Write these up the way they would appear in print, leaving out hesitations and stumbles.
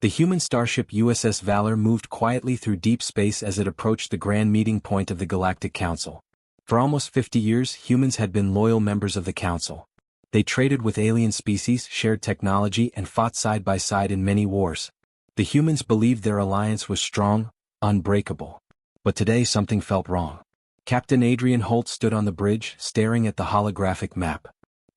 The human starship USS Valor moved quietly through deep space as it approached the grand meeting point of the Galactic Council. For almost 50 years, humans had been loyal members of the Council. They traded with alien species, shared technology, and fought side by side in many wars. The humans believed their alliance was strong, unbreakable. But today something felt wrong. Captain Adrian Holt stood on the bridge, staring at the holographic map.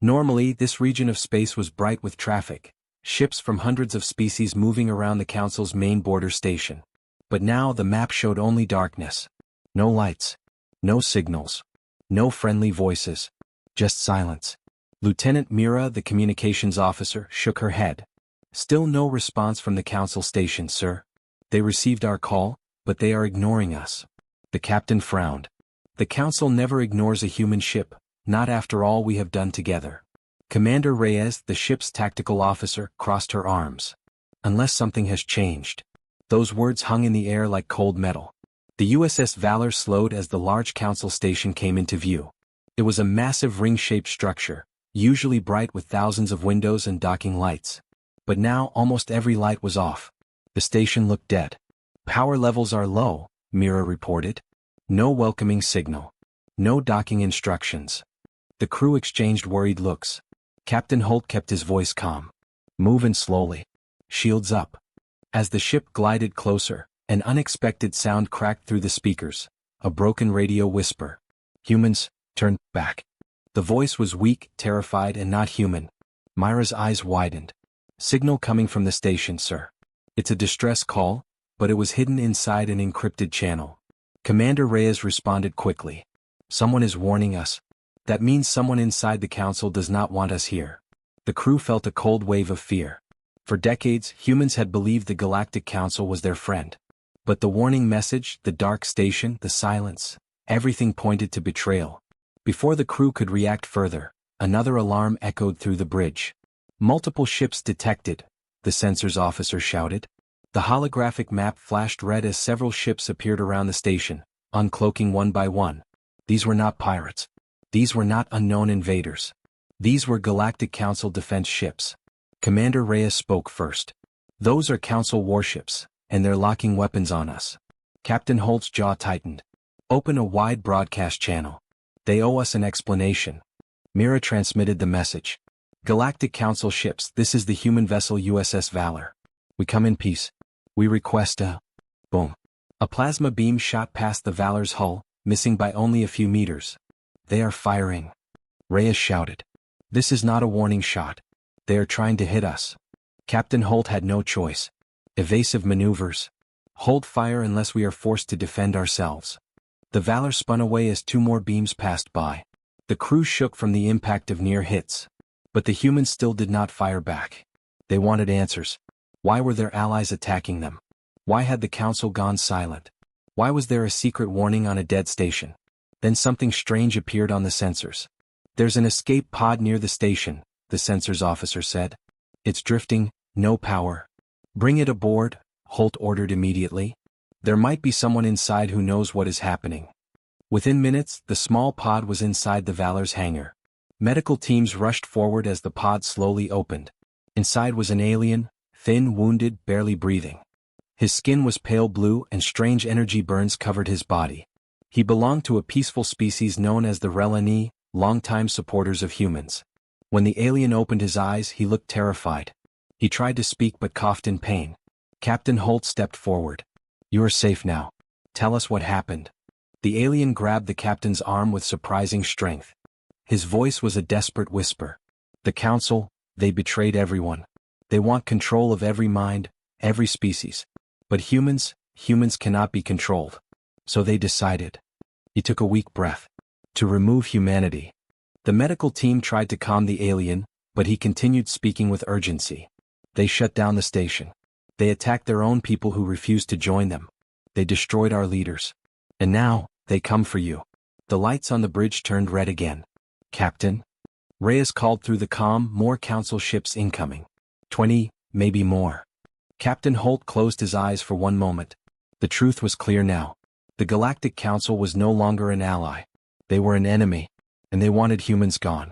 Normally, this region of space was bright with traffic, ships from hundreds of species moving around the Council's main border station. But now the map showed only darkness. No lights. No signals. No friendly voices. Just silence. Lieutenant Mira, the communications officer, shook her head. Still no response from the Council station, sir. They received our call, but they are ignoring us. The captain frowned. The Council never ignores a human ship, not after all we have done together. Commander Reyes, the ship's tactical officer, crossed her arms. Unless something has changed. Those words hung in the air like cold metal. The USS Valor slowed as the large Council station came into view. It was a massive ring-shaped structure, usually bright with thousands of windows and docking lights. But now almost every light was off. The station looked dead. Power levels are low, Mira reported. No welcoming signal. No docking instructions. The crew exchanged worried looks. Captain Holt kept his voice calm. Move in slowly. Shields up. As the ship glided closer, an unexpected sound cracked through the speakers. A broken radio whisper. Humans, turn back. The voice was weak, terrified, and not human. Myra's eyes widened. Signal coming from the station, sir. It's a distress call, but it was hidden inside an encrypted channel. Commander Reyes responded quickly. Someone is warning us. That means someone inside the Council does not want us here. The crew felt a cold wave of fear. For decades, humans had believed the Galactic Council was their friend. But the warning message, the dark station, the silence, everything pointed to betrayal. Before the crew could react further, another alarm echoed through the bridge. Multiple ships detected, the sensors officer shouted. The holographic map flashed red as several ships appeared around the station, uncloaking one by one. These were not pirates. These were not unknown invaders. These were Galactic Council defense ships. Commander Reyes spoke first. Those are Council warships, and they're locking weapons on us. Captain Holt's jaw tightened. Open a wide broadcast channel. They owe us an explanation. Mira transmitted the message. Galactic Council ships, this is the human vessel USS Valor. We come in peace. We request a... Boom. A plasma beam shot past the Valor's hull, missing by only a few meters. They are firing. Reyes shouted. This is not a warning shot. They are trying to hit us. Captain Holt had no choice. Evasive maneuvers. Hold fire unless we are forced to defend ourselves. The Valor spun away as two more beams passed by. The crew shook from the impact of near hits. But the humans still did not fire back. They wanted answers. Why were their allies attacking them? Why had the Council gone silent? Why was there a secret warning on a dead station? Then something strange appeared on the sensors. There's an escape pod near the station, the sensors officer said. It's drifting, no power. Bring it aboard, Holt ordered immediately. There might be someone inside who knows what is happening. Within minutes, the small pod was inside the Valor's hangar. Medical teams rushed forward as the pod slowly opened. Inside was an alien, thin, wounded, barely breathing. His skin was pale blue and strange energy burns covered his body. He belonged to a peaceful species known as the Relani, longtime supporters of humans. When the alien opened his eyes, he looked terrified. He tried to speak but coughed in pain. Captain Holt stepped forward. You are safe now. Tell us what happened. The alien grabbed the captain's arm with surprising strength. His voice was a desperate whisper. The Council, they betrayed everyone. They want control of every mind, every species. But humans cannot be controlled. So they decided. He took a weak breath. To remove humanity. The medical team tried to calm the alien, but he continued speaking with urgency. They shut down the station. They attacked their own people who refused to join them. They destroyed our leaders. And now, they come for you. The lights on the bridge turned red again. Captain? Reyes called through the comm, more Council ships incoming. 20, maybe more. Captain Holt closed his eyes for one moment. The truth was clear now. The Galactic Council was no longer an ally. They were an enemy, and they wanted humans gone.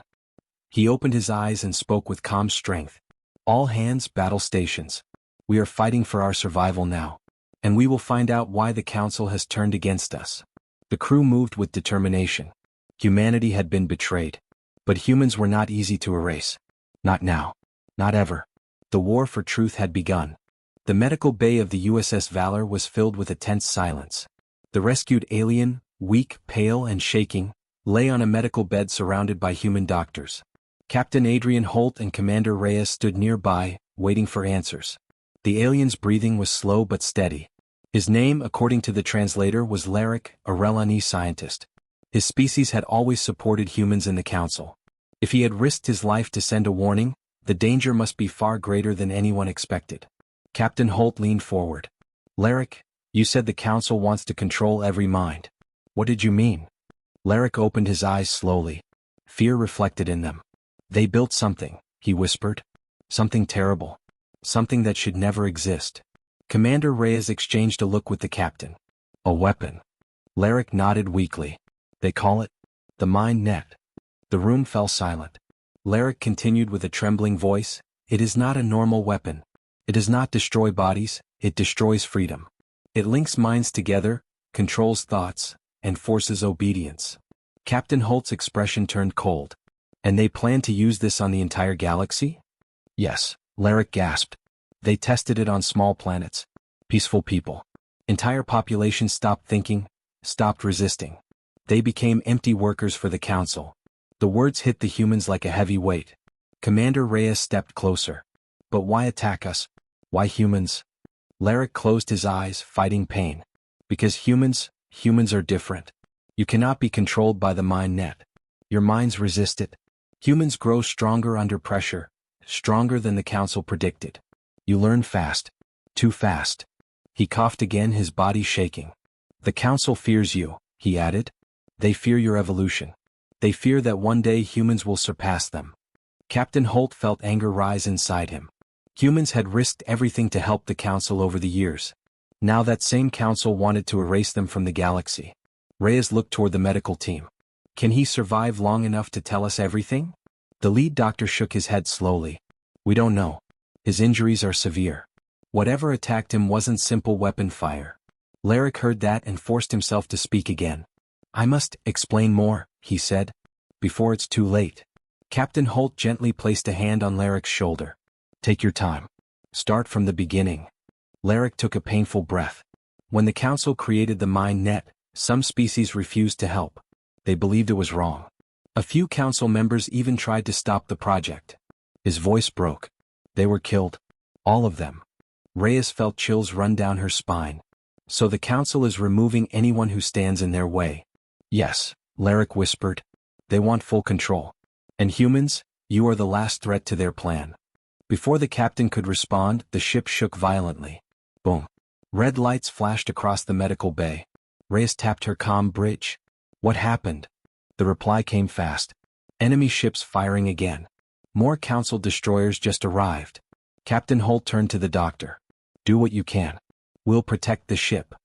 He opened his eyes and spoke with calm strength. All hands, battle stations. We are fighting for our survival now. And we will find out why the Council has turned against us. The crew moved with determination. Humanity had been betrayed. But humans were not easy to erase. Not now. Not ever. The war for truth had begun. The medical bay of the USS Valor was filled with a tense silence. The rescued alien, weak, pale, and shaking, lay on a medical bed surrounded by human doctors. Captain Adrian Holt and Commander Reyes stood nearby, waiting for answers. The alien's breathing was slow but steady. His name, according to the translator, was Larrick, a Relani scientist. His species had always supported humans in the Council. If he had risked his life to send a warning, the danger must be far greater than anyone expected. Captain Holt leaned forward. Larrick, you said the Council wants to control every mind. What did you mean? Larrick opened his eyes slowly. Fear reflected in them. They built something, he whispered. Something terrible. Something that should never exist. Commander Reyes exchanged a look with the captain. A weapon. Larrick nodded weakly. They call it the mind net. The room fell silent. Larrick continued with a trembling voice. It is not a normal weapon. It does not destroy bodies, it destroys freedom. It links minds together, controls thoughts, and forces obedience. Captain Holt's expression turned cold. And they plan to use this on the entire galaxy? Yes, Larrick gasped. They tested it on small planets. Peaceful people. Entire populations stopped thinking, stopped resisting. They became empty workers for the Council. The words hit the humans like a heavy weight. Commander Reyes stepped closer. But why attack us? Why humans? Larrick closed his eyes, fighting pain. Because humans are different. You cannot be controlled by the mind net. Your minds resist it. Humans grow stronger under pressure, stronger than the Council predicted. You learn fast. Too fast. He coughed again, his body shaking. The Council fears you, he added. They fear your evolution. They fear that one day humans will surpass them. Captain Holt felt anger rise inside him. Humans had risked everything to help the Council over the years. Now that same Council wanted to erase them from the galaxy. Reyes looked toward the medical team. Can he survive long enough to tell us everything? The lead doctor shook his head slowly. We don't know. His injuries are severe. Whatever attacked him wasn't simple weapon fire. Larrick heard that and forced himself to speak again. I must explain more, he said, before it's too late. Captain Holt gently placed a hand on Larrick's shoulder. Take your time. Start from the beginning. Larrick took a painful breath. When the Council created the mind net, some species refused to help. They believed it was wrong. A few Council members even tried to stop the project. His voice broke. They were killed. All of them. Reyes felt chills run down her spine. So the Council is removing anyone who stands in their way. Yes, Larrick whispered. They want full control. And humans, you are the last threat to their plan. Before the captain could respond, the ship shook violently. Boom. Red lights flashed across the medical bay. Reyes tapped her comm bridge. What happened? The reply came fast. Enemy ships firing again. More Council destroyers just arrived. Captain Holt turned to the doctor. Do what you can. We'll protect the ship.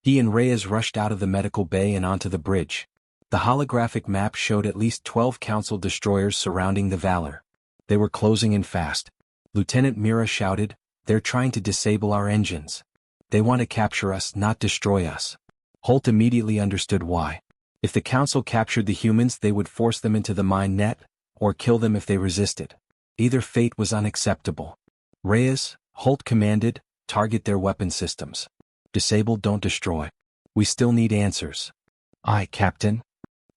He and Reyes rushed out of the medical bay and onto the bridge. The holographic map showed at least 12 Council destroyers surrounding the Valor. They were closing in fast. Lieutenant Mira shouted, They're trying to disable our engines. They want to capture us, not destroy us. Holt immediately understood why. If the Council captured the humans, they would force them into the mind net, or kill them if they resisted. Either fate was unacceptable. Reyes, Holt commanded, target their weapon systems. Disable, don't destroy. We still need answers. Aye, Captain.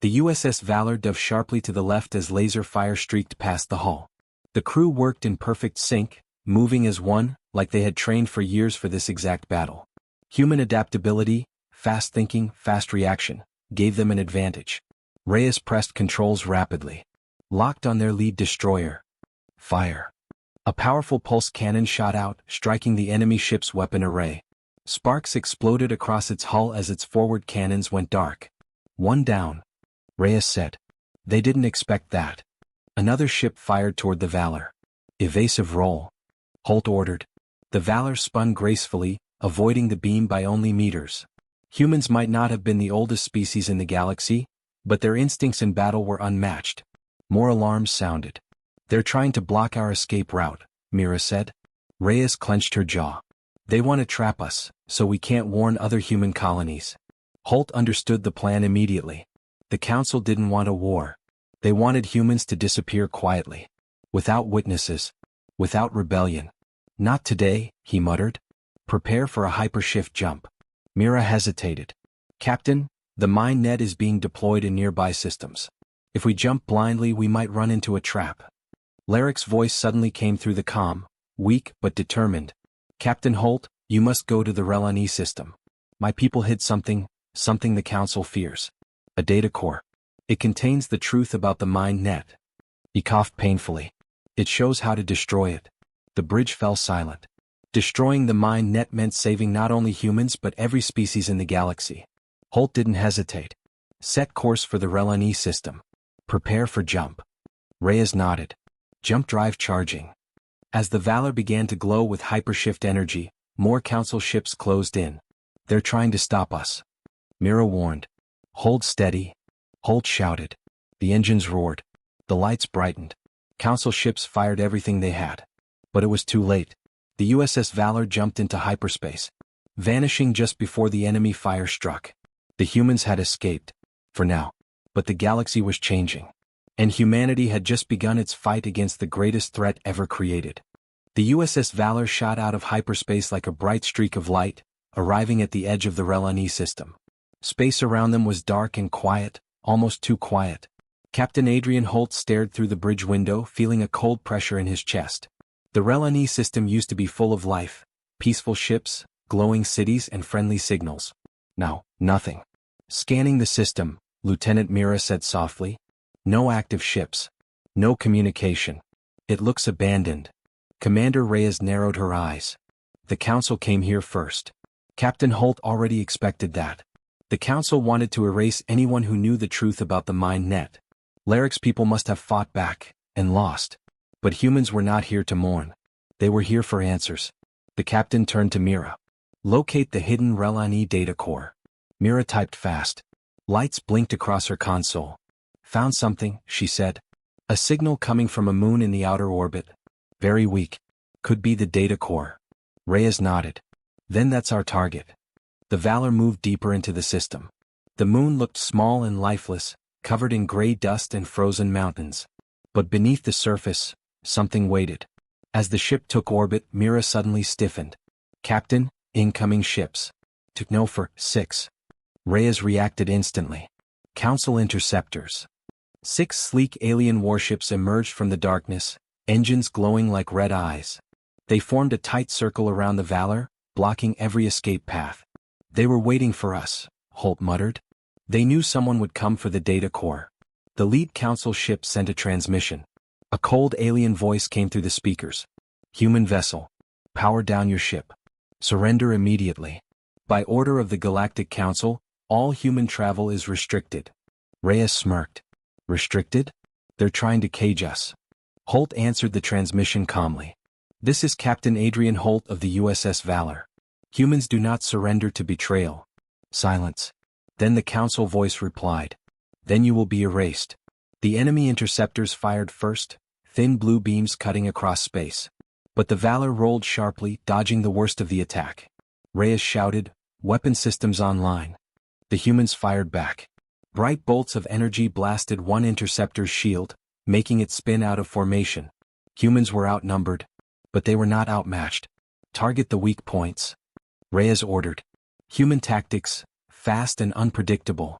The USS Valor dove sharply to the left as laser fire streaked past the hull. The crew worked in perfect sync, moving as one, like they had trained for years for this exact battle. Human adaptability, fast thinking, fast reaction, gave them an advantage. Reyes pressed controls rapidly. Locked on their lead destroyer. Fire. A powerful pulse cannon shot out, striking the enemy ship's weapon array. Sparks exploded across its hull as its forward cannons went dark. One down. Reyes said. They didn't expect that. Another ship fired toward the Valor. Evasive roll. Holt ordered. The Valor spun gracefully, avoiding the beam by only meters. Humans might not have been the oldest species in the galaxy, but their instincts in battle were unmatched. More alarms sounded. They're trying to block our escape route, Mira said. Reyes clenched her jaw. They want to trap us, so we can't warn other human colonies. Holt understood the plan immediately. The Council didn't want a war. They wanted humans to disappear quietly. Without witnesses. Without rebellion. Not today, he muttered. Prepare for a hypershift jump. Mira hesitated. Captain, the mine net is being deployed in nearby systems. If we jump blindly we might run into a trap. Larrick's voice suddenly came through the comm, weak but determined. Captain Holt, you must go to the Relani system. My people hid something the Council fears. A data core. It contains the truth about the mine net. He coughed painfully. It shows how to destroy it. The bridge fell silent. Destroying the mine net meant saving not only humans but every species in the galaxy. Holt didn't hesitate. Set course for the Relani system. Prepare for jump. Reyes nodded. Jump drive charging. As the Valor began to glow with hypershift energy, more Council ships closed in. They're trying to stop us. Mira warned. Hold steady. Holt shouted. The engines roared. The lights brightened. Council ships fired everything they had. But it was too late. The USS Valor jumped into hyperspace, vanishing just before the enemy fire struck. The humans had escaped. For now. But the galaxy was changing. And humanity had just begun its fight against the greatest threat ever created. The USS Valor shot out of hyperspace like a bright streak of light, arriving at the edge of the Relani system. Space around them was dark and quiet, almost too quiet. Captain Adrian Holt stared through the bridge window, feeling a cold pressure in his chest. The Relani system used to be full of life, peaceful ships, glowing cities and friendly signals. Now, nothing. Scanning the system, Lieutenant Mira said softly. No active ships. No communication. It looks abandoned. Commander Reyes narrowed her eyes. The Council came here first. Captain Holt already expected that. The Council wanted to erase anyone who knew the truth about the mine net. Larrick's people must have fought back, and lost. But humans were not here to mourn. They were here for answers. The captain turned to Mira. Locate the hidden Relani data core. Mira typed fast. Lights blinked across her console. Found something, she said. A signal coming from a moon in the outer orbit. Very weak. Could be the data core. Reyes nodded. Then that's our target. The Valor moved deeper into the system. The moon looked small and lifeless, covered in gray dust and frozen mountains. But beneath the surface, something waited. As the ship took orbit, Mira suddenly stiffened. Captain, incoming ships. Took no for 6. Reyes reacted instantly. Council interceptors. 6 sleek alien warships emerged from the darkness, engines glowing like red eyes. They formed a tight circle around the Valor, blocking every escape path. They were waiting for us, Holt muttered. They knew someone would come for the data core. The lead Council ship sent a transmission. A cold alien voice came through the speakers. Human vessel. Power down your ship. Surrender immediately. By order of the Galactic Council, all human travel is restricted. Reyes smirked. Restricted? They're trying to cage us. Holt answered the transmission calmly. This is Captain Adrian Holt of the USS Valor. Humans do not surrender to betrayal. Silence. Then the Council voice replied. Then you will be erased. The enemy interceptors fired first, thin blue beams cutting across space. But the Valor rolled sharply, dodging the worst of the attack. Reyes shouted, weapon systems online. The humans fired back. Bright bolts of energy blasted one interceptor's shield, making it spin out of formation. Humans were outnumbered. But they were not outmatched. Target the weak points. Reyes ordered. Human tactics, fast and unpredictable.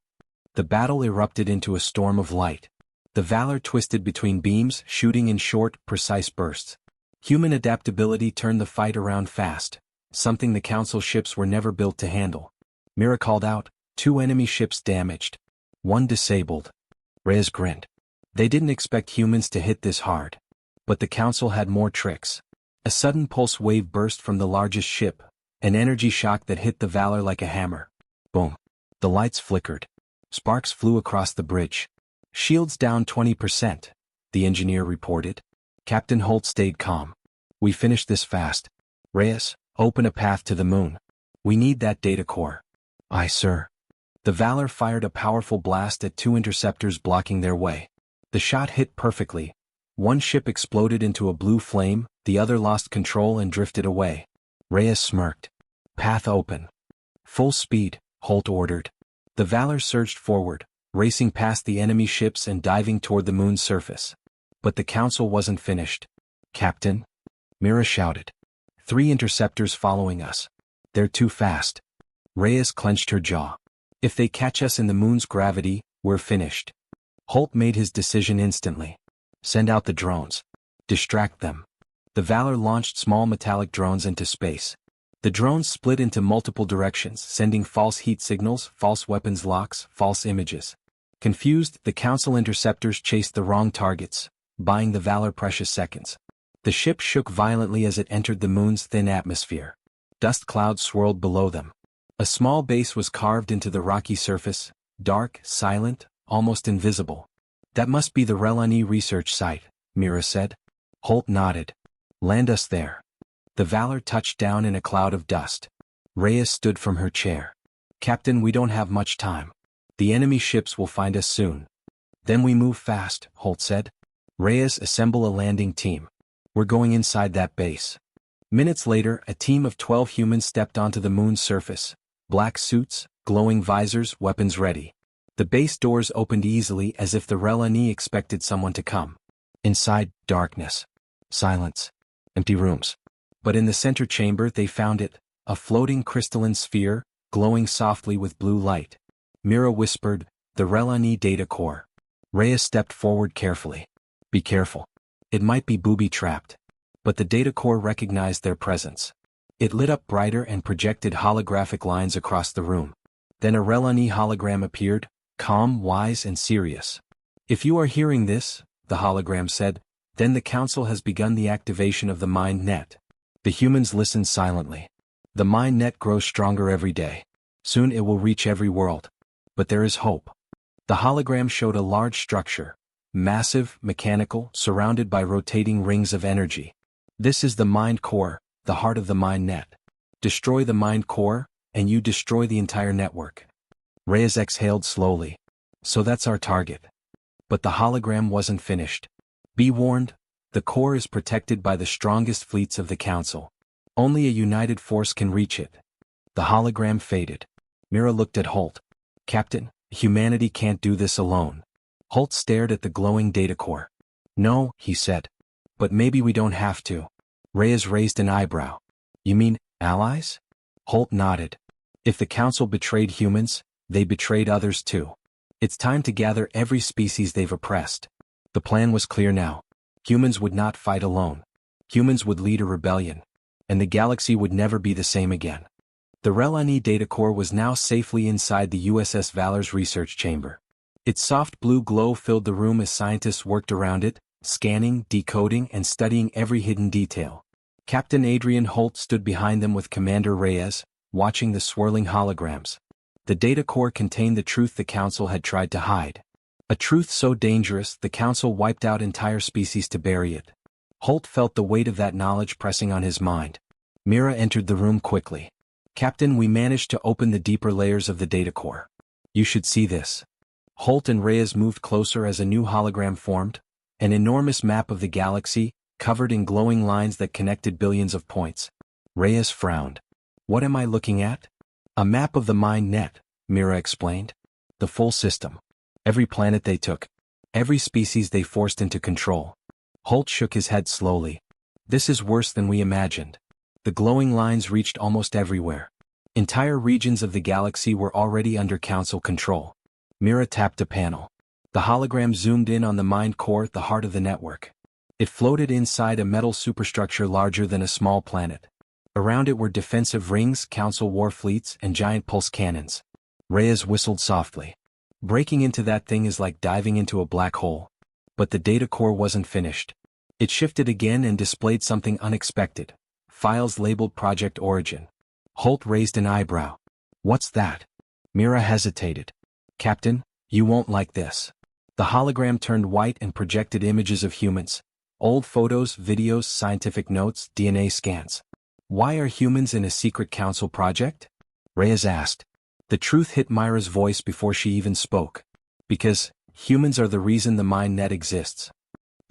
The battle erupted into a storm of light. The Valor twisted between beams, shooting in short, precise bursts. Human adaptability turned the fight around fast, something the Council ships were never built to handle. Mira called out, 2 enemy ships damaged. 1 disabled. Reyes grinned. They didn't expect humans to hit this hard. But the Council had more tricks. A sudden pulse wave burst from the largest ship, an energy shock that hit the Valor like a hammer. Boom. The lights flickered. Sparks flew across the bridge. Shields down 20%, the engineer reported. Captain Holt stayed calm. We finished this fast. Reyes, open a path to the moon. We need that data core. Aye, sir. The Valor fired a powerful blast at 2 interceptors blocking their way. The shot hit perfectly, One ship exploded into a blue flame, the other lost control and drifted away. Reyes smirked. Path open. Full speed, Holt ordered. The Valor surged forward, racing past the enemy ships and diving toward the moon's surface. But the Council wasn't finished. Captain? Mira shouted. 3 interceptors following us. They're too fast. Reyes clenched her jaw. If they catch us in the moon's gravity, we're finished. Holt made his decision instantly. Send out the drones. Distract them. The Valor launched small metallic drones into space. The drones split into multiple directions, sending false heat signals, false weapons locks, false images. Confused, the Council interceptors chased the wrong targets, buying the Valor precious seconds. The ship shook violently as it entered the moon's thin atmosphere. Dust clouds swirled below them. A small base was carved into the rocky surface, dark, silent, almost invisible. That must be the Relani research site, Mira said. Holt nodded. Land us there. The Valor touched down in a cloud of dust. Reyes stood from her chair. Captain, we don't have much time. The enemy ships will find us soon. Then we move fast, Holt said. Reyes, assemble a landing team. We're going inside that base. Minutes later, a team of 12 humans stepped onto the moon's surface. Black suits, glowing visors, weapons ready. The base doors opened easily as if the Relani expected someone to come. Inside, darkness. Silence. Empty rooms. But in the center chamber they found it, a floating crystalline sphere, glowing softly with blue light. Mira whispered, the Relani data core. Reyes stepped forward carefully. Be careful. It might be booby-trapped. But the data core recognized their presence. It lit up brighter and projected holographic lines across the room. Then a Relani hologram appeared, calm, wise, and serious. If you are hearing this, the hologram said, then the Council has begun the activation of the mind net. The humans listened silently. The mind net grows stronger every day. Soon it will reach every world. But there is hope. The hologram showed a large structure, massive, mechanical, surrounded by rotating rings of energy. This is the mind core, the heart of the mind net. Destroy the mind core, and you destroy the entire network. Reyes exhaled slowly. So that's our target. But the hologram wasn't finished. Be warned, the core is protected by the strongest fleets of the Council. Only a united force can reach it. The hologram faded. Mira looked at Holt. Captain, humanity can't do this alone. Holt stared at the glowing data core. No, he said. But maybe we don't have to. Reyes raised an eyebrow. You mean, allies? Holt nodded. If the Council betrayed humans, they betrayed others too. It's time to gather every species they've oppressed. The plan was clear now. Humans would not fight alone. Humans would lead a rebellion. And the galaxy would never be the same again. The Relani data core was now safely inside the USS Valor's research chamber. Its soft blue glow filled the room as scientists worked around it, scanning, decoding, and studying every hidden detail. Captain Adrian Holt stood behind them with Commander Reyes, watching the swirling holograms. The data core contained the truth the Council had tried to hide. A truth so dangerous the Council wiped out entire species to bury it. Holt felt the weight of that knowledge pressing on his mind. Mira entered the room quickly. Captain, we managed to open the deeper layers of the data core. You should see this. Holt and Reyes moved closer as a new hologram formed, an enormous map of the galaxy, covered in glowing lines that connected billions of points. Reyes frowned. What am I looking at? A map of the mind net, Mira explained. The full system. Every planet they took. Every species they forced into control. Holt shook his head slowly. This is worse than we imagined. The glowing lines reached almost everywhere. Entire regions of the galaxy were already under Council control. Mira tapped a panel. The hologram zoomed in on the mind core, the heart of the network. It floated inside a metal superstructure larger than a small planet. Around it were defensive rings, Council war fleets, and giant pulse cannons. Reyes whistled softly. Breaking into that thing is like diving into a black hole. But the data core wasn't finished. It shifted again and displayed something unexpected. Files labeled Project Origin. Holt raised an eyebrow. What's that? Mira hesitated. Captain, you won't like this. The hologram turned white and projected images of humans. Old photos, videos, scientific notes, DNA scans. Why are humans in a secret Council project? Reyes asked. The truth hit Myra's voice before she even spoke. Because humans are the reason the mind net exists.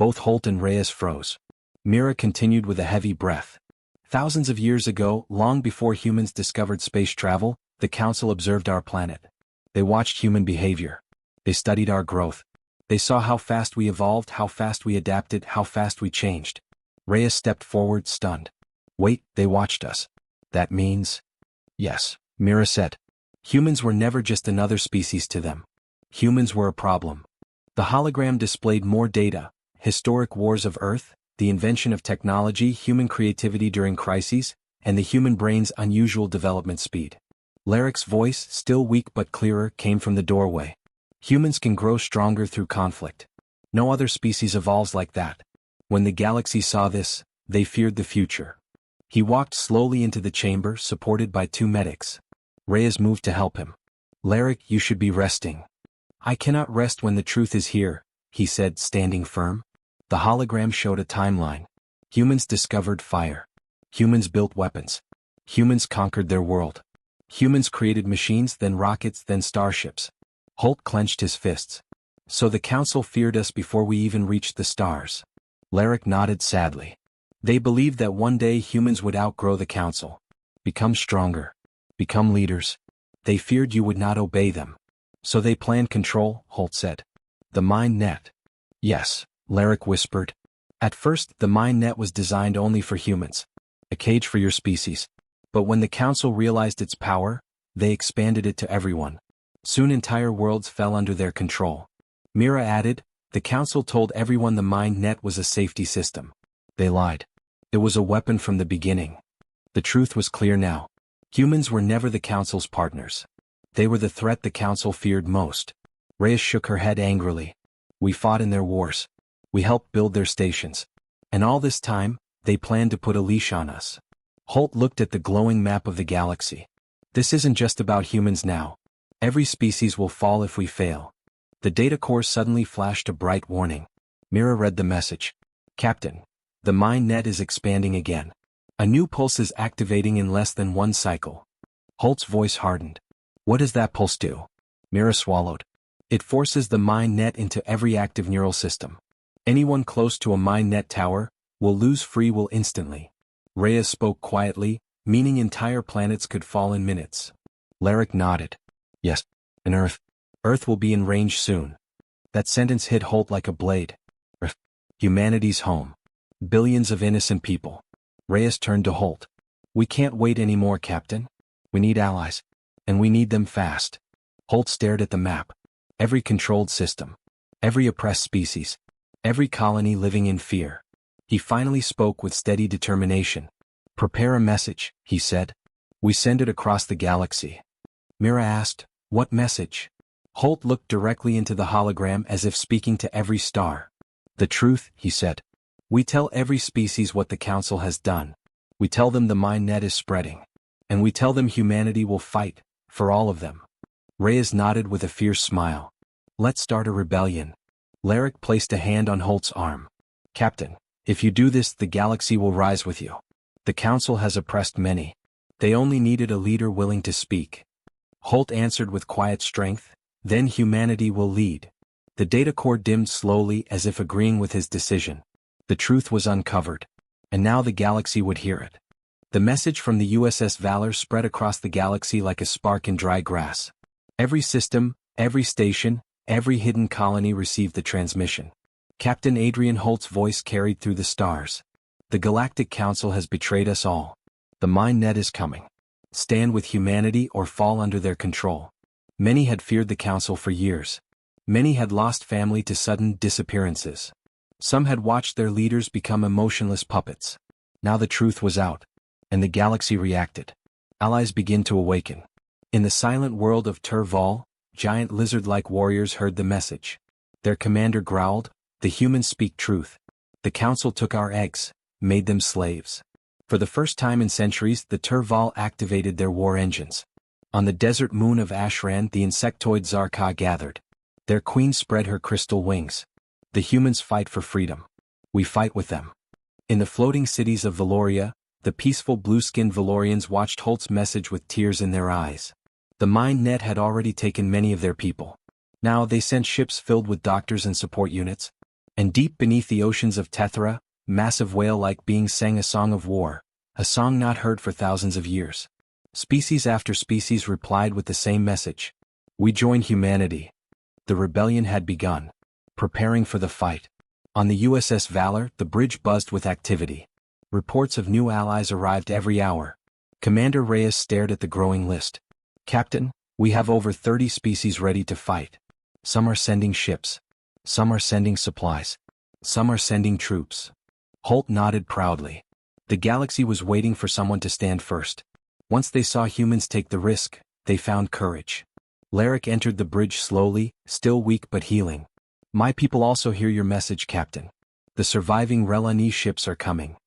Both Holt and Reyes froze. Mira continued with a heavy breath. Thousands of years ago, long before humans discovered space travel, the Council observed our planet. They watched human behavior. They studied our growth. They saw how fast we evolved, how fast we adapted, how fast we changed. Reyes stepped forward, stunned. Wait, they watched us. That means... Yes, Mira said. Humans were never just another species to them. Humans were a problem. The hologram displayed more data: historic wars of Earth, the invention of technology, human creativity during crises, and the human brain's unusual development speed. Larrick's voice, still weak but clearer, came from the doorway. Humans can grow stronger through conflict. No other species evolves like that. When the galaxy saw this, they feared the future. He walked slowly into the chamber, supported by two medics. Reyes moved to help him. Larrick, you should be resting. I cannot rest when the truth is here, he said, standing firm. The hologram showed a timeline. Humans discovered fire. Humans built weapons. Humans conquered their world. Humans created machines, then rockets, then starships. Holt clenched his fists. So the Council feared us before we even reached the stars. Larrick nodded sadly. They believed that one day humans would outgrow the Council. Become stronger. Become leaders. They feared you would not obey them. So they planned control, Holt said. The Mind Net. Yes, Larrick whispered. At first, the Mind Net was designed only for humans. A cage for your species. But when the Council realized its power, they expanded it to everyone. Soon entire worlds fell under their control. Mira added, the Council told everyone the Mind Net was a safety system. They lied. It was a weapon from the beginning. The truth was clear now. Humans were never the Council's partners. They were the threat the Council feared most. Reyes shook her head angrily. We fought in their wars. We helped build their stations. And all this time, they planned to put a leash on us. Holt looked at the glowing map of the galaxy. This isn't just about humans now. Every species will fall if we fail. The data core suddenly flashed a bright warning. Mira read the message. Captain, the Mind Net is expanding again. A new pulse is activating in less than one cycle. Holt's voice hardened. What does that pulse do? Mira swallowed. It forces the Mind Net into every active neural system. Anyone close to a Mind Net tower will lose free will instantly. Reyes spoke quietly, meaning entire planets could fall in minutes. Larrick nodded. Yes, and Earth will be in range soon. That sentence hit Holt like a blade. Humanity's home. Billions of innocent people. Reyes turned to Holt. We can't wait anymore, Captain. We need allies. And we need them fast. Holt stared at the map. Every controlled system. Every oppressed species. Every colony living in fear. He finally spoke with steady determination. Prepare a message, he said. We send it across the galaxy. Mira asked, what message? Holt looked directly into the hologram as if speaking to every star. The truth, he said. We tell every species what the Council has done. We tell them the Mind Net is spreading. And we tell them humanity will fight, for all of them. Reyes nodded with a fierce smile. Let's start a rebellion. Larrick placed a hand on Holt's arm. Captain, if you do this, the galaxy will rise with you. The Council has oppressed many. They only needed a leader willing to speak. Holt answered with quiet strength, then humanity will lead. The data core dimmed slowly as if agreeing with his decision. The truth was uncovered. And now the galaxy would hear it. The message from the USS Valor spread across the galaxy like a spark in dry grass. Every system, every station, every hidden colony received the transmission. Captain Adrian Holt's voice carried through the stars. The Galactic Council has betrayed us all. The Mind Net is coming. Stand with humanity or fall under their control. Many had feared the Council for years. Many had lost family to sudden disappearances. Some had watched their leaders become emotionless puppets. Now the truth was out. And the galaxy reacted. Allies began to awaken. In the silent world of Turval, giant lizard-like warriors heard the message. Their commander growled, the humans speak truth. The Council took our eggs, made them slaves. For the first time in centuries, the Turval activated their war engines. On the desert moon of Ashran, the insectoid Zarka gathered. Their queen spread her crystal wings. The humans fight for freedom. We fight with them. In the floating cities of Valoria, the peaceful blue-skinned Valorians watched Holt's message with tears in their eyes. The Mind Net had already taken many of their people. Now they sent ships filled with doctors and support units. And deep beneath the oceans of Tethra, massive whale-like beings sang a song of war, a song not heard for thousands of years. Species after species replied with the same message. We join humanity. The rebellion had begun. Preparing for the fight. On the USS Valor, the bridge buzzed with activity. Reports of new allies arrived every hour. Commander Reyes stared at the growing list. Captain, we have over 30 species ready to fight. Some are sending ships. Some are sending supplies. Some are sending troops. Holt nodded proudly. The galaxy was waiting for someone to stand first. Once they saw humans take the risk, they found courage. Larrick entered the bridge slowly, still weak but healing. My people also hear your message, Captain. The surviving Relani ships are coming.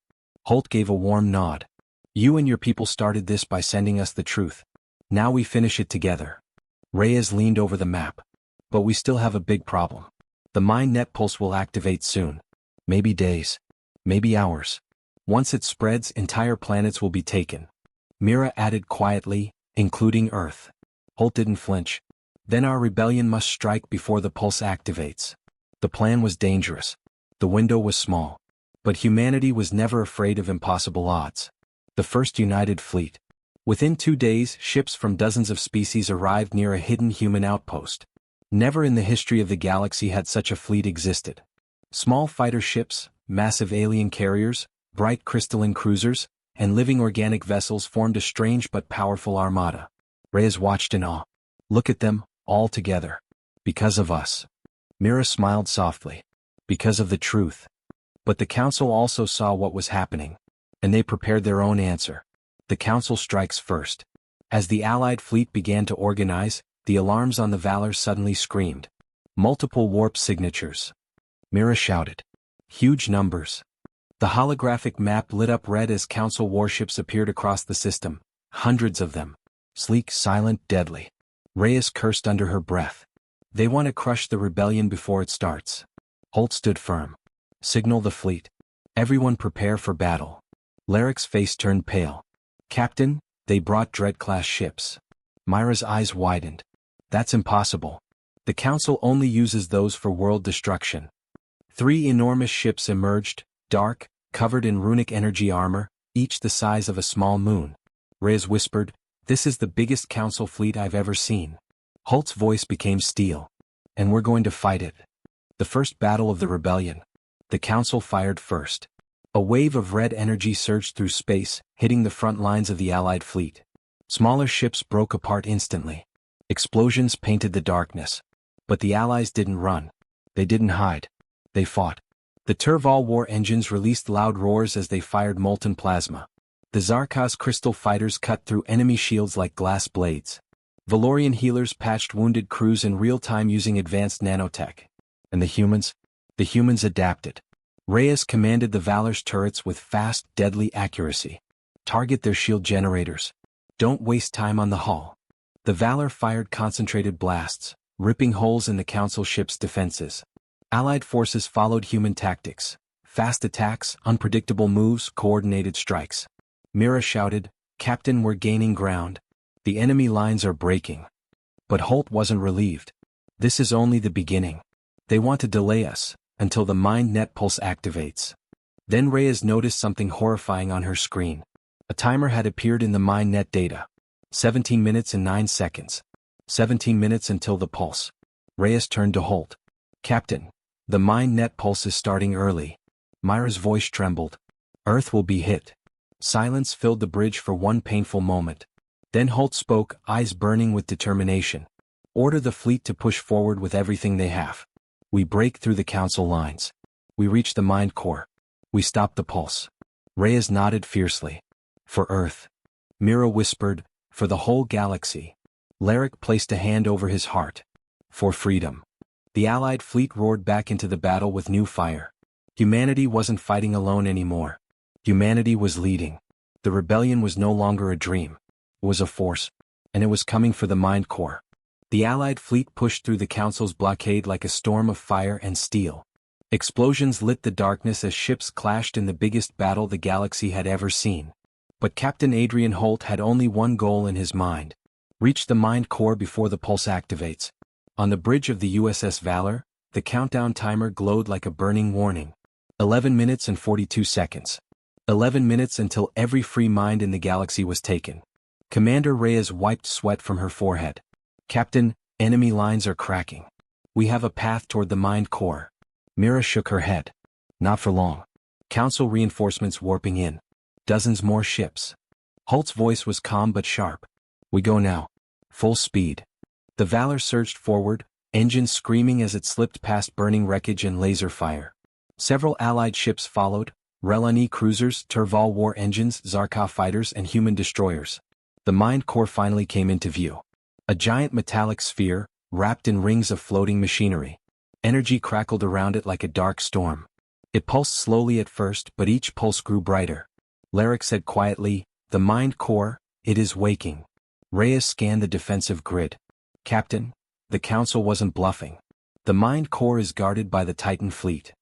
Holt gave a warm nod. You and your people started this by sending us the truth. Now we finish it together. Reyes leaned over the map. But we still have a big problem. The mind net pulse will activate soon. Maybe days. Maybe hours. Once it spreads, entire planets will be taken. Mira added quietly, including Earth. Holt didn't flinch. Then our rebellion must strike before the pulse activates. The plan was dangerous. The window was small. But humanity was never afraid of impossible odds. The first united fleet. Within 2 days, ships from dozens of species arrived near a hidden human outpost. Never in the history of the galaxy had such a fleet existed. Small fighter ships, massive alien carriers, bright crystalline cruisers, and living organic vessels formed a strange but powerful armada. Reyes watched in awe. Look at them, all together. Because of us. Mira smiled softly. Because of the truth. But the Council also saw what was happening. And they prepared their own answer. The Council strikes first. As the Allied fleet began to organize, the alarms on the Valor suddenly screamed. Multiple warp signatures. Mira shouted. Huge numbers. The holographic map lit up red as Council warships appeared across the system. Hundreds of them. Sleek, silent, deadly. Reyes cursed under her breath. They want to crush the rebellion before it starts. Holt stood firm. Signal the fleet. Everyone prepare for battle. Larrick's face turned pale. Captain, they brought Dread-class ships. Myra's eyes widened. That's impossible. The Council only uses those for world destruction. 3 enormous ships emerged, dark, covered in runic energy armor, each the size of a small moon. Reyes whispered, This is the biggest Council fleet I've ever seen. Holt's voice became steel. And we're going to fight it. The first battle of the rebellion. The Council fired first. A wave of red energy surged through space, hitting the front lines of the Allied fleet. Smaller ships broke apart instantly. Explosions painted the darkness. But the Allies didn't run. They didn't hide. They fought. The Turval war engines released loud roars as they fired molten plasma. The Zarkaz crystal fighters cut through enemy shields like glass blades. Valorian healers patched wounded crews in real time using advanced nanotech. And the humans? The humans adapted. Reyes commanded the Valor's turrets with fast, deadly accuracy. Target their shield generators. Don't waste time on the hull. The Valor fired concentrated blasts, ripping holes in the Council ship's defenses. Allied forces followed human tactics. Fast attacks, unpredictable moves, coordinated strikes. Mira shouted, Captain, we're gaining ground. The enemy lines are breaking. But Holt wasn't relieved. This is only the beginning. They want to delay us, until the mind net pulse activates. Then Reyes noticed something horrifying on her screen. A timer had appeared in the mind net data. 17 minutes and 9 seconds. 17 minutes until the pulse. Reyes turned to Holt. Captain, the mind net pulse is starting early. Myra's voice trembled. Earth will be hit. Silence filled the bridge for one painful moment. Then Holt spoke, eyes burning with determination. Order the fleet to push forward with everything they have. We break through the Council lines. We reach the mind core. We stop the pulse. Reyes nodded fiercely. For Earth. Mira whispered, for the whole galaxy. Larrick placed a hand over his heart. For freedom. The Allied fleet roared back into the battle with new fire. Humanity wasn't fighting alone anymore. Humanity was leading. The rebellion was no longer a dream. It was a force. And it was coming for the mind core. The Allied fleet pushed through the Council's blockade like a storm of fire and steel. Explosions lit the darkness as ships clashed in the biggest battle the galaxy had ever seen. But Captain Adrian Holt had only one goal in his mind. Reach the mind core before the pulse activates. On the bridge of the USS Valor, The countdown timer glowed like a burning warning. 11 minutes and 42 seconds. 11 minutes until every free mind in the galaxy was taken. Commander Reyes wiped sweat from her forehead. Captain, enemy lines are cracking. We have a path toward the mind core. Mira shook her head. Not for long. Council reinforcements warping in. Dozens more ships. Holt's voice was calm but sharp. We go now. Full speed. The Valor surged forward, engines screaming as it slipped past burning wreckage and laser fire. Several Allied ships followed, Relani cruisers, Turval war engines, Zarka fighters and human destroyers. The mind core finally came into view. A giant metallic sphere, wrapped in rings of floating machinery. Energy crackled around it like a dark storm. It pulsed slowly at first, but each pulse grew brighter. Larrick said quietly, "The mind core, it is waking." Reyes scanned the defensive grid. "Captain, the Council wasn't bluffing. The mind core is guarded by the Titan fleet."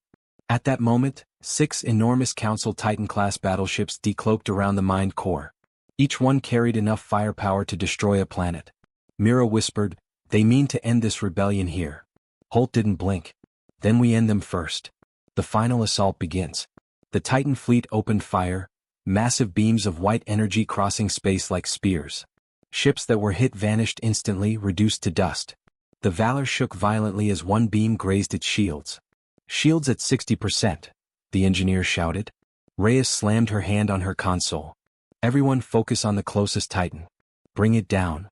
At that moment, 6 enormous Council Titan-class battleships decloaked around the mind core. Each one carried enough firepower to destroy a planet. Mira whispered, "They mean to end this rebellion here." Holt didn't blink. "Then we end them first. The final assault begins." The Titan fleet opened fire, massive beams of white energy crossing space like spears. Ships that were hit vanished instantly, reduced to dust. The Valor shook violently as one beam grazed its shields. "Shields at 60%, the engineer shouted. Reyes slammed her hand on her console. "Everyone focus on the closest Titan. Bring it down."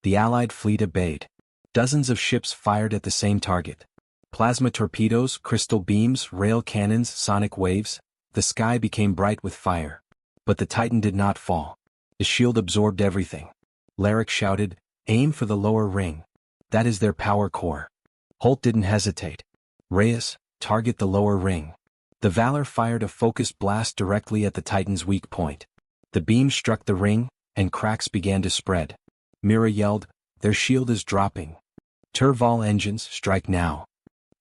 The Allied fleet obeyed. Dozens of ships fired at the same target. Plasma torpedoes, crystal beams, rail cannons, sonic waves. The sky became bright with fire. But the Titan did not fall. The shield absorbed everything. Larrick shouted, "Aim for the lower ring. That is their power core." Holt didn't hesitate. "Reyes, target the lower ring." The Valor fired a focused blast directly at the Titan's weak point. The beam struck the ring, and cracks began to spread. Mira yelled, "Their shield is dropping. Turval engines, strike now."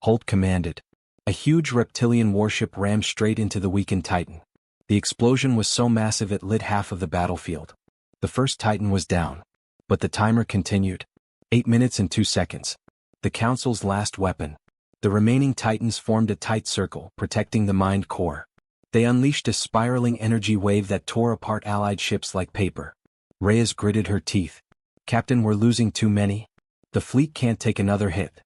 Holt commanded. A huge reptilian warship rammed straight into the weakened Titan. The explosion was so massive it lit half of the battlefield. The first Titan was down. But the timer continued. 8 minutes and 2 seconds. The Council's last weapon. The remaining Titans formed a tight circle, protecting the mind core. They unleashed a spiraling energy wave that tore apart Allied ships like paper. Reyes gritted her teeth. "Captain, we're losing too many. The fleet can't take another hit."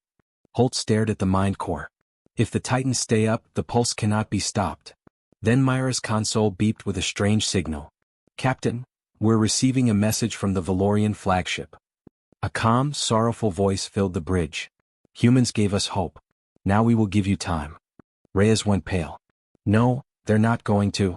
Holt stared at the mind core. "If the Titans stay up, the pulse cannot be stopped." Then Myra's console beeped with a strange signal. "Captain, we're receiving a message from the Valorian flagship." A calm, sorrowful voice filled the bridge. "Humans gave us hope. Now we will give you time." Reyes went pale. "No, they're not going to."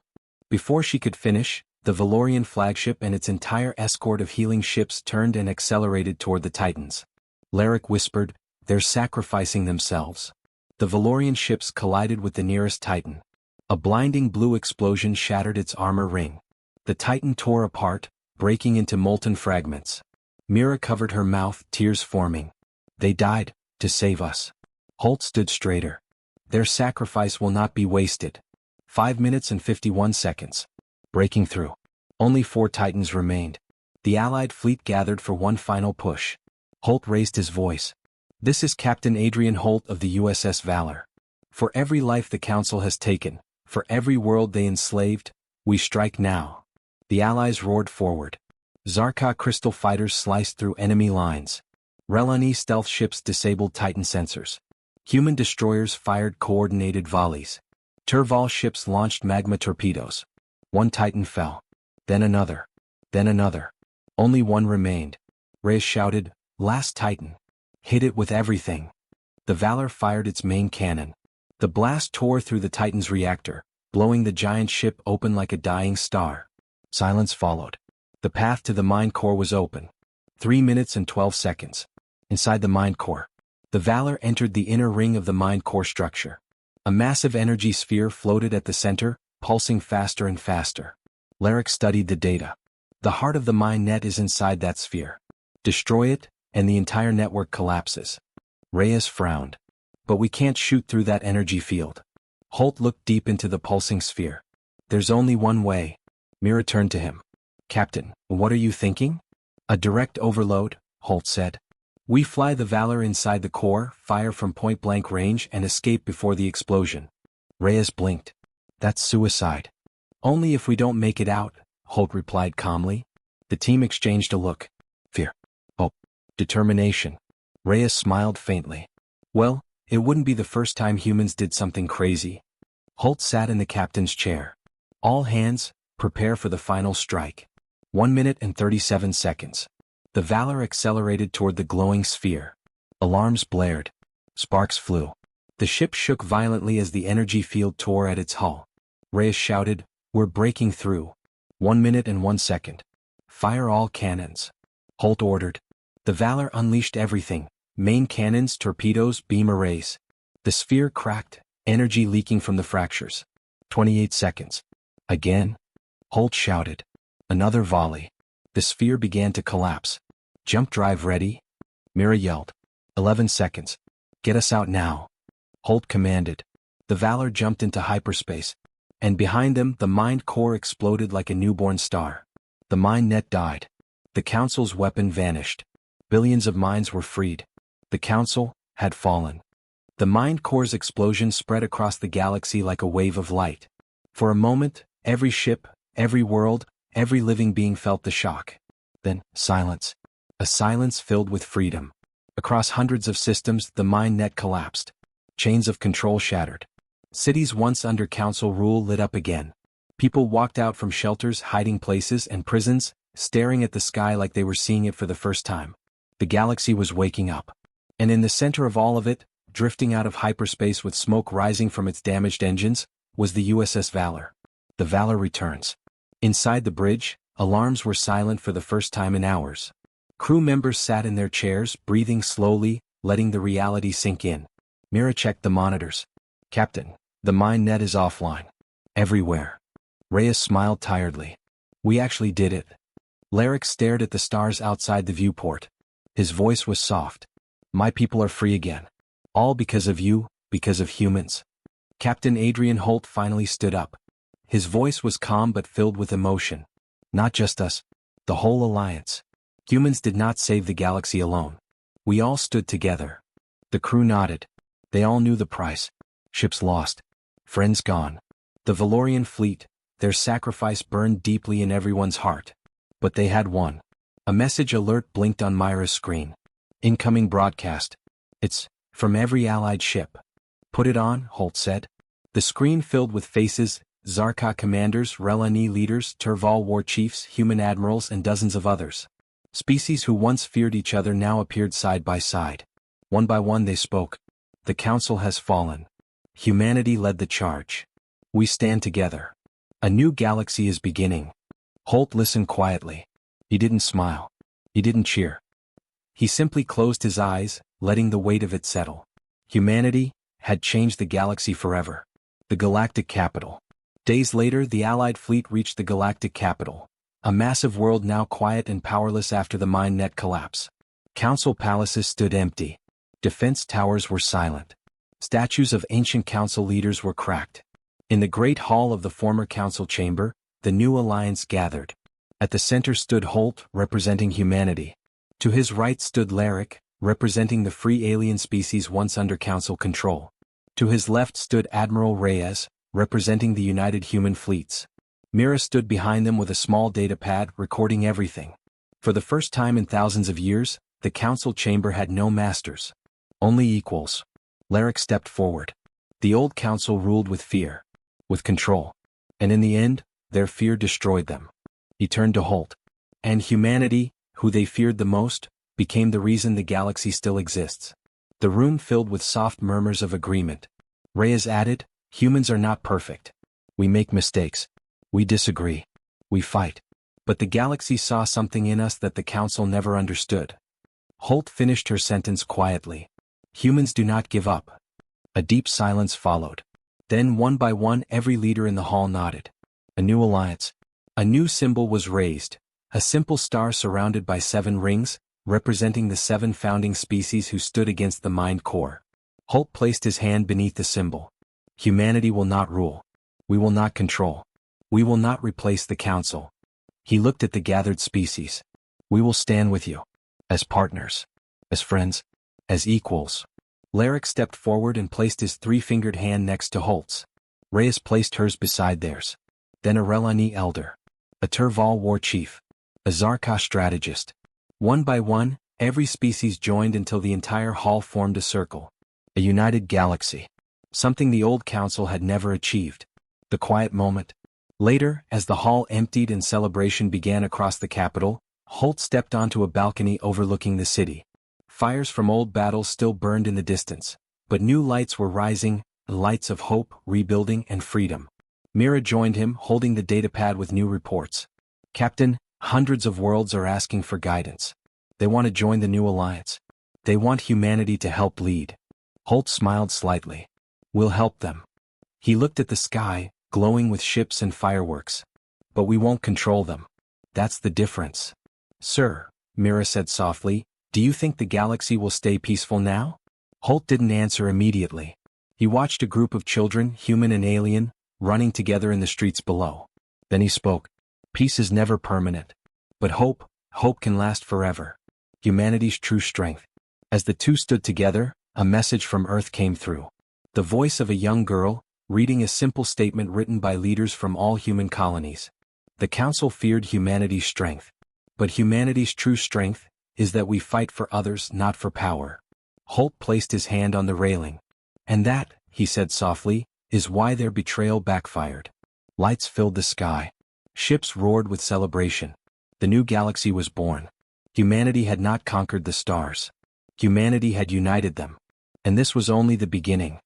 Before she could finish, the Valorian flagship and its entire escort of healing ships turned and accelerated toward the Titans. Larrick whispered, "They're sacrificing themselves." The Valorian ships collided with the nearest Titan. A blinding blue explosion shattered its armor ring. The Titan tore apart, breaking into molten fragments. Mira covered her mouth, tears forming. "They died, to save us." Holt stood straighter. "Their sacrifice will not be wasted." 5 minutes and 51 seconds. Breaking through. Only 4 Titans remained. The Allied fleet gathered for one final push. Holt raised his voice. "This is Captain Adrian Holt of the USS Valor. For every life the Council has taken, for every world they enslaved, we strike now." The Allies roared forward. Zarka crystal fighters sliced through enemy lines. Relani stealth ships disabled Titan sensors. Human destroyers fired coordinated volleys. Turval ships launched magma torpedoes. One Titan fell. Then another. Then another. Only one remained. Reyes shouted, "Last Titan. Hit it with everything." The Valor fired its main cannon. The blast tore through the Titan's reactor, blowing the giant ship open like a dying star. Silence followed. The path to the mind core was open. 3 minutes and 12 seconds. Inside the mind core. The Valor entered the inner ring of the mind core structure. A massive energy sphere floated at the center, pulsing faster and faster. Larrick studied the data. The heart of the mind net is inside that sphere. Destroy it, and the entire network collapses. Reyes frowned. "But we can't shoot through that energy field." Holt looked deep into the pulsing sphere. "There's only one way." Mira turned to him. "Captain, what are you thinking?" "A direct overload," Holt said. We fly the Valor inside the core, fire from point-blank range and escape before the explosion. Reyes blinked. That's suicide. Only if we don't make it out, Holt replied calmly. The team exchanged a look. Fear. Hope. Determination. Reyes smiled faintly. Well, it wouldn't be the first time humans did something crazy. Holt sat in the captain's chair. All hands, prepare for the final strike. 1 minute and 37 seconds. The Valor accelerated toward the glowing sphere. Alarms blared. Sparks flew. The ship shook violently as the energy field tore at its hull. Reyes shouted, "We're breaking through." 1 minute and 1 second. Fire all cannons. Holt ordered. The Valor unleashed everything. Main cannons, torpedoes, beam arrays. The sphere cracked, energy leaking from the fractures. 28 seconds. Again? Holt shouted. Another volley. The sphere began to collapse. Jump drive ready? Mira yelled. 11 seconds. Get us out now. Holt commanded. The Valor jumped into hyperspace. And behind them, the mind core exploded like a newborn star. The mind net died. The Council's weapon vanished. Billions of minds were freed. The Council had fallen. The mind core's explosion spread across the galaxy like a wave of light. For a moment, every ship, every world, every living being felt the shock. Then, silence. A silence filled with freedom. Across hundreds of systems, the mind net collapsed. Chains of control shattered. Cities once under Council rule lit up again. People walked out from shelters, hiding places, and prisons, staring at the sky like they were seeing it for the first time. The galaxy was waking up. And in the center of all of it, drifting out of hyperspace with smoke rising from its damaged engines, was the USS Valor. The Valor returns. Inside the bridge, alarms were silent for the first time in hours. Crew members sat in their chairs, breathing slowly, letting the reality sink in. Mira checked the monitors. Captain, the mind net is offline. Everywhere. Reyes smiled tiredly. We actually did it. Larrick stared at the stars outside the viewport. His voice was soft. My people are free again. All because of you, because of humans. Captain Adrian Holt finally stood up. His voice was calm but filled with emotion. Not just us. The whole alliance. Humans did not save the galaxy alone. We all stood together. The crew nodded. They all knew the price. Ships lost. Friends gone. The Valorian fleet, their sacrifice burned deeply in everyone's heart. But they had won. A message alert blinked on Myra's screen. Incoming broadcast. It's from every allied ship. Put it on, Holt said. The screen filled with faces, Zarka commanders, Relani leaders, Turval war chiefs, human admirals, and dozens of others. Species who once feared each other now appeared side by side. One by one they spoke. The Council has fallen. Humanity led the charge. We stand together. A new galaxy is beginning. Holt listened quietly. He didn't smile. He didn't cheer. He simply closed his eyes, letting the weight of it settle. Humanity had changed the galaxy forever. The Galactic capital. Days later, the Allied fleet reached the Galactic capital. A massive world now quiet and powerless after the mind net collapse. Council palaces stood empty. Defense towers were silent. Statues of ancient council leaders were cracked. In the great hall of the former council chamber, the new alliance gathered. At the center stood Holt, representing humanity. To his right stood Larrick, representing the free alien species once under council control. To his left stood Admiral Reyes, representing the united human fleets. Mira stood behind them with a small datapad recording everything. For the first time in thousands of years, the council chamber had no masters. Only equals. Larrick stepped forward. The old council ruled with fear. With control. And in the end, their fear destroyed them. He turned to Holt. And humanity, who they feared the most, became the reason the galaxy still exists. The room filled with soft murmurs of agreement. Reyes added, humans are not perfect. We make mistakes. We disagree. We fight. But the galaxy saw something in us that the council never understood. Holt finished her sentence quietly. Humans do not give up. A deep silence followed. Then one by one every leader in the hall nodded. A new alliance. A new symbol was raised. A simple star surrounded by 7 rings, representing the 7 founding species who stood against the mind core. Holt placed his hand beneath the symbol. Humanity will not rule. We will not control. We will not replace the council. He looked at the gathered species. We will stand with you. As partners. As friends? As equals? Larrick stepped forward and placed his three-fingered hand next to Holt's. Reyes placed hers beside theirs. Then a Relani elder. A Turval war chief. A Zarka strategist. One by one, every species joined until the entire hall formed a circle. A united galaxy. Something the old council had never achieved. The quiet moment. Later, as the hall emptied and celebration began across the capital, Holt stepped onto a balcony overlooking the city. Fires from old battles still burned in the distance, but new lights were rising, lights of hope, rebuilding, and freedom. Mira joined him, holding the datapad with new reports. Captain, hundreds of worlds are asking for guidance. They want to join the new alliance. They want humanity to help lead. Holt smiled slightly. We'll help them. He looked at the sky, glowing with ships and fireworks. But we won't control them. That's the difference. Sir, Mira said softly, do you think the galaxy will stay peaceful now? Holt didn't answer immediately. He watched a group of children, human and alien, running together in the streets below. Then he spoke. Peace is never permanent. But hope can last forever. Humanity's true strength. As the two stood together, a message from Earth came through. The voice of a young girl, reading a simple statement written by leaders from all human colonies. The Council feared humanity's strength. But humanity's true strength is that we fight for others, not for power. Holt placed his hand on the railing. And that, he said softly, is why their betrayal backfired. Lights filled the sky. Ships roared with celebration. The new galaxy was born. Humanity had not conquered the stars. Humanity had united them. And this was only the beginning.